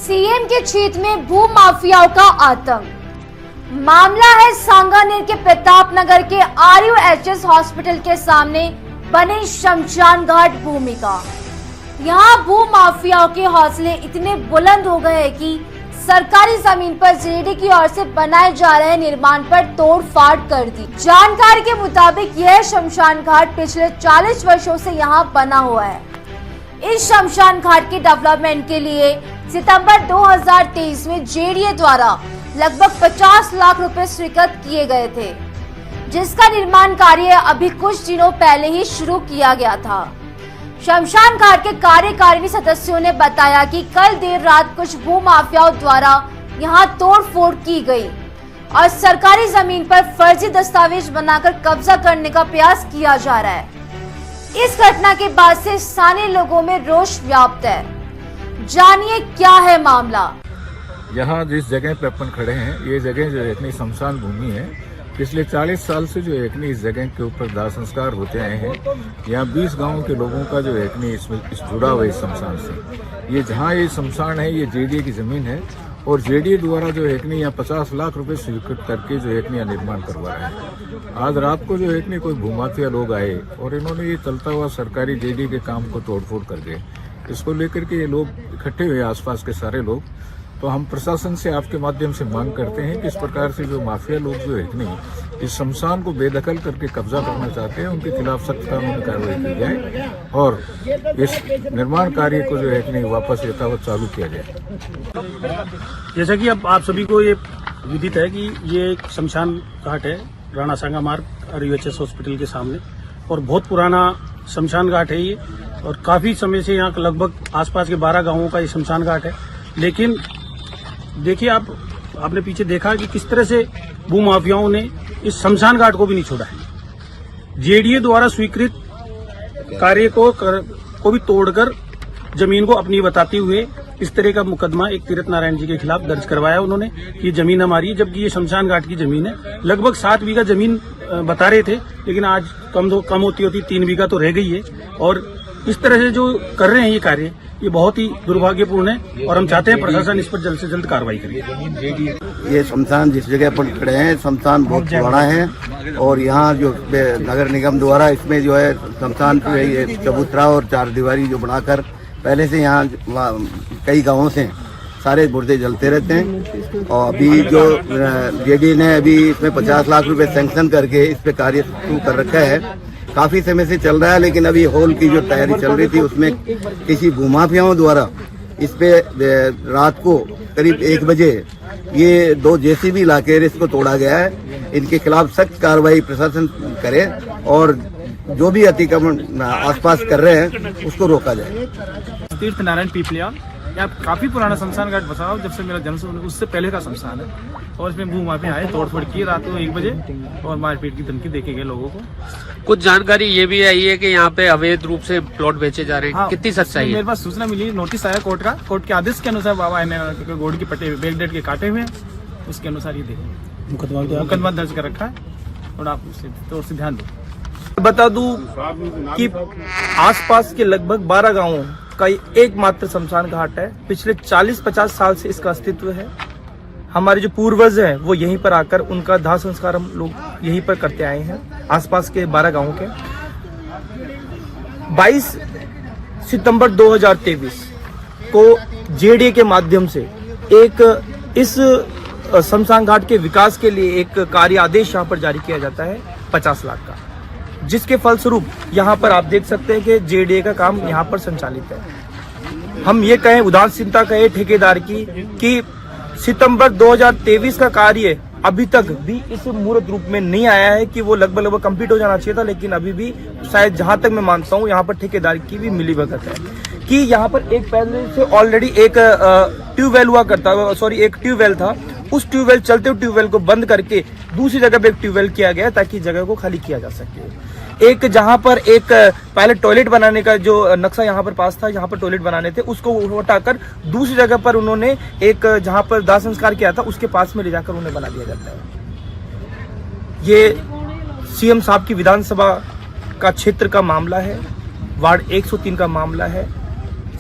CM के क्षेत्र में भू माफियाओं का आतंक। मामला है सांगानेर के प्रतापनगर के RUHS हॉस्पिटल के सामने बने शमशान घाट भूमि का। यहाँ भू माफियाओं के हौसले इतने बुलंद हो गए हैं कि सरकारी जमीन पर जेडी की ओर से बनाए जा रहे निर्माण पर तोड़फाड़ कर दी। जानकारी के मुताबिक यह शमशान घाट पिछले 40 वर्षों से यहाँ बना हुआ है। इस शमशान घाट के डेवलपमेंट के लिए सितंबर 2023 में जेडीए द्वारा लगभग 50 लाख रुपए स्वीकृत किए गए थे, जिसका निर्माण कार्य अभी कुछ दिनों पहले ही शुरू किया गया था। शमशान घाट के कार्यकारिणी सदस्यों ने बताया कि कल देर रात कुछ भू माफियाओं द्वारा यहां तोड़फोड़ की गई और सरकारी जमीन पर फर्जी दस्तावेज बनाकर कब्जा करने का प्रयास किया जा रहा है। इस घटना के बाद से स्थानीय लोगों में रोष व्याप्त है। जानिए क्या है मामला। यहाँ जिस जगह पे अपन खड़े हैं, ये जगह जो है शमशान भूमि है। पिछले 40 साल से जो है इस जगह के ऊपर दाह संस्कार होते आए हैं। यहाँ 20 गांवों के लोगों का जो है इसमें जुड़ा हुआ है इस शमशान से। ये जहाँ ये शमशान है, ये जेडीए की जमीन है और जेडीए द्वारा जो है यहाँ 50 लाख रुपए स्वीकृत करके जो है यहाँ निर्माण करवाया है। आज रात को जो है कोई भूमाफिया लोग आए और इन्होंने ये चलता हुआ सरकारी जेडीए के काम को तोड़फोड़ कर दिए। इसको लेकर के ये लोग इकट्ठे हुए आसपास के सारे लोग। तो हम प्रशासन से आपके माध्यम से मांग करते हैं कि इस प्रकार से जो माफिया लोग जो है इस शमशान को बेदखल करके कब्जा करना चाहते हैं, उनके खिलाफ सख्त कानूनी कार्रवाई की जाए और इस निर्माण कार्य को जो है वापस यथावत चालू किया जाए। जैसा कि अब आप सभी को ये विदित है कि ये एक शमशान घाट है राणा सांगा मार्ग RUHS हॉस्पिटल के सामने, और बहुत पुराना शमशान घाट है ये, और काफी समय से यहाँ लगभग आसपास के 12 गांवों का ये शमशान घाट है। लेकिन देखिए, आपने पीछे देखा कि किस तरह से भू माफियाओं ने इस शमशान घाट को भी नहीं छोड़ा है। जेडीए द्वारा स्वीकृत कार्य को भी तोड़कर जमीन को अपनी बताते हुए इस तरह का मुकदमा एक तीरथ नारायण जी के खिलाफ दर्ज करवाया उन्होंने कि ये जमीन हमारी है, जबकि ये शमशान घाट की जमीन है। लगभग 7 बीघा जमीन बता रहे थे, लेकिन आज कम होती 3 बीघा तो रह गई है। और इस तरह से जो कर रहे हैं ये कार्य, ये बहुत ही दुर्भाग्यपूर्ण है और हम चाहते हैं प्रशासन इस पर जल्द से जल्द कार्रवाई करे। ये शमशान जिस जगह पर खड़े हैं, शमशान बहुत बड़ा है और यहाँ जो नगर निगम द्वारा इसमें जो है शमशान पे ये चबूतरा और 4 दीवारी जो बनाकर पहले से यहाँ कई गांवों से सारे मुर्दे जलते रहते हैं। और अभी जो जेडी ने अभी इसमें 50 लाख रुपए सैंक्शन करके इस पे कार्य शुरू कर रखा है। काफी समय से चल रहा है, लेकिन अभी हॉल की जो तैयारी चल रही थी उसमें किसी भूमाफियाओं द्वारा इस पे रात को करीब 1 बजे ये 2 JCB लाकर इसको तोड़ा गया है। इनके खिलाफ सख्त कार्रवाई प्रशासन करे और जो भी अतिक्रमण आसपास कर रहे हैं उसको रोका जाए। तीर्थ नारायण पीपलिया यहाँ काफी पुराना शमशान घाट बसा हुआ, जब से मेरा जन्म उससे पहले का शमशान है। और इसमें भू माफिया आए, तोड़फोड़ की रात को 1 बजे और मारपीट की धमकी देके गए लोगों को। कुछ जानकारी ये भी आई है कि यहाँ पे अवैध रूप से प्लॉट बेचे जा रहे हैं। कितनी सच्चाई है? मेरे पास सूचना मिली, नोटिस आया कोर्ट का। कोर्ट के आदेश के अनुसार बाबा ने गोड़ की पट्टे बैक डेट के काटे हुए हैं, उसके अनुसार ये देखो मुकदमा दर्ज कर रखा है। और आप उससे ध्यान दो। बता दूं कि आसपास के लगभग 12 गांवों का एकमात्र शमशान घाट है। पिछले 40-50 साल से इसका अस्तित्व है। हमारे जो पूर्वज हैं वो यहीं पर आकर उनका दाह संस्कार हम लोग यहीं पर करते आए हैं, आसपास के 12 गांवों के। 22 सितंबर 2023 को जेडीए के माध्यम से एक इस शमशान घाट के विकास के लिए एक कार्य आदेश यहाँ पर जारी किया जाता है 50 लाख का, जिसके फलस्वरूप यहाँ पर आप देख सकते हैं कि जेडीए का काम यहाँ पर संचालित है। हम ये कहें, उदासीनता कहें ठेकेदार की, कि सितंबर 2023 का कार्य अभी तक भी इस मूर्त रूप में नहीं आया है कि वो लगभग कंप्लीट हो जाना चाहिए था। लेकिन अभी भी शायद जहां तक मैं मानता हूं यहाँ पर ठेकेदार की भी मिलीभगत है कि यहाँ पर एक पहले से ऑलरेडी एक ट्यूबवेल हुआ करता, सॉरी एक ट्यूबवेल था। उस ट्यूबवेल चलते हुए ट्यूबवेल को बंद करके दूसरी जगह पे एक ट्यूबवेल किया गया ताकि जगह को खाली किया जा सके। एक जहां पर एक पहले टॉयलेट बनाने का जो नक्शा यहाँ पर पास था, यहाँ पर टॉयलेट बनाने थे, उसको हटाकर दूसरी जगह पर उन्होंने एक जहां पर दाह संस्कार किया था उसके पास में ले जाकर उन्हें बना दिया जाता है। ये सीएम साहब की विधानसभा का क्षेत्र का मामला है, वार्ड 103 का मामला है।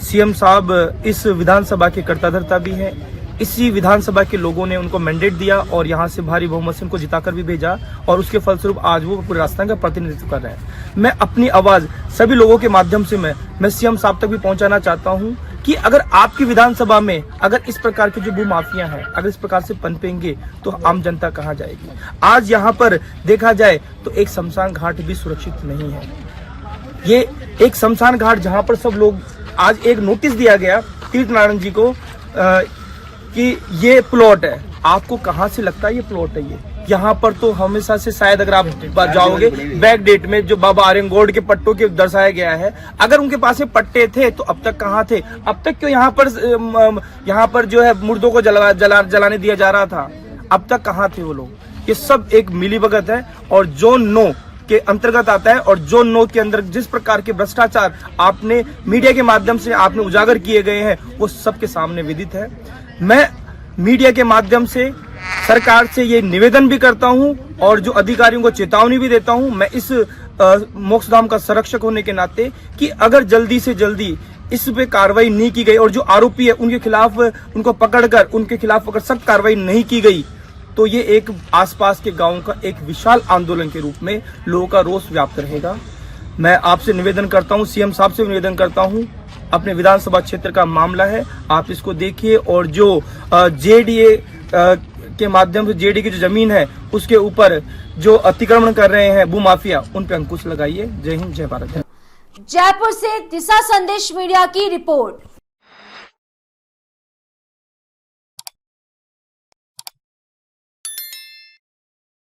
सीएम साहब इस विधानसभा के कर्ताधर्ता भी हैं। इसी विधानसभा के लोगों ने उनको मैंडेट दिया और यहाँ से भारी बहुमत से उनको जिताकर भी भेजा और उसके फलस्वरूप आज वो पूरे राजस्थान का प्रतिनिधित्व कर रहे हैं। मैं अपनी आवाज सभी लोगों के माध्यम से मैं सीएम साहब तक भी पहुंचाना चाहता हूं कि अगर आपकी विधानसभा में अगर इस प्रकार के जो भू माफिया हैं अगर इस प्रकार से पनपेंगे तो आम जनता कहाँ जाएगी। आज यहाँ पर देखा जाए तो एक शमशान घाट भी सुरक्षित नहीं है। ये एक शमशान घाट जहाँ पर सब लोग, आज एक नोटिस दिया गया तीर्थ नारायण जी को कि ये प्लॉट है। आपको कहाँ से लगता है ये प्लॉट है? ये यहाँ पर तो हमेशा से शायद अगर आप जाओगे बैक डेट में जो बाबा आर्यंगौड़ के पट्टों के दर्शाया गया है, अगर उनके पास ये पट्टे थे तो अब तक कहाँ थे? अब तक क्यों यहाँ पर जो है मुर्दों को जलाने दिया जा रहा था? अब तक कहाँ थे वो लोग? ये सब एक मिलीभगत है और जोन 9 के अंतर्गत आता है और जोन 9 के अंदर जिस प्रकार के भ्रष्टाचार आपने मीडिया के माध्यम से आपने उजागर किए गए हैं वो सबके सामने विदित है। मैं मीडिया के माध्यम से सरकार से ये निवेदन भी करता हूं और जो अधिकारियों को चेतावनी भी देता हूं, मैं इस मोक्षधाम का संरक्षक होने के नाते कि अगर जल्दी से जल्दी इस पे कार्रवाई नहीं की गई और जो आरोपी है उनके खिलाफ उनको पकड़कर उनके खिलाफ अगर सख्त कार्रवाई नहीं की गई तो ये एक आसपास के गांवों का एक विशाल आंदोलन के रूप में लोगों का रोष व्याप्त रहेगा। मैं आपसे निवेदन करता हूं, सीएम साहब से निवेदन करता हूं, अपने विधानसभा क्षेत्र का मामला है, आप इसको देखिए और जो जेडीए के माध्यम से जेडीए की जो जमीन है उसके ऊपर जो अतिक्रमण कर रहे हैं भूमाफिया, उन पर अंकुश लगाइए। जय हिंद, जय भारत। जयपुर से दिशा संदेश मीडिया की रिपोर्ट।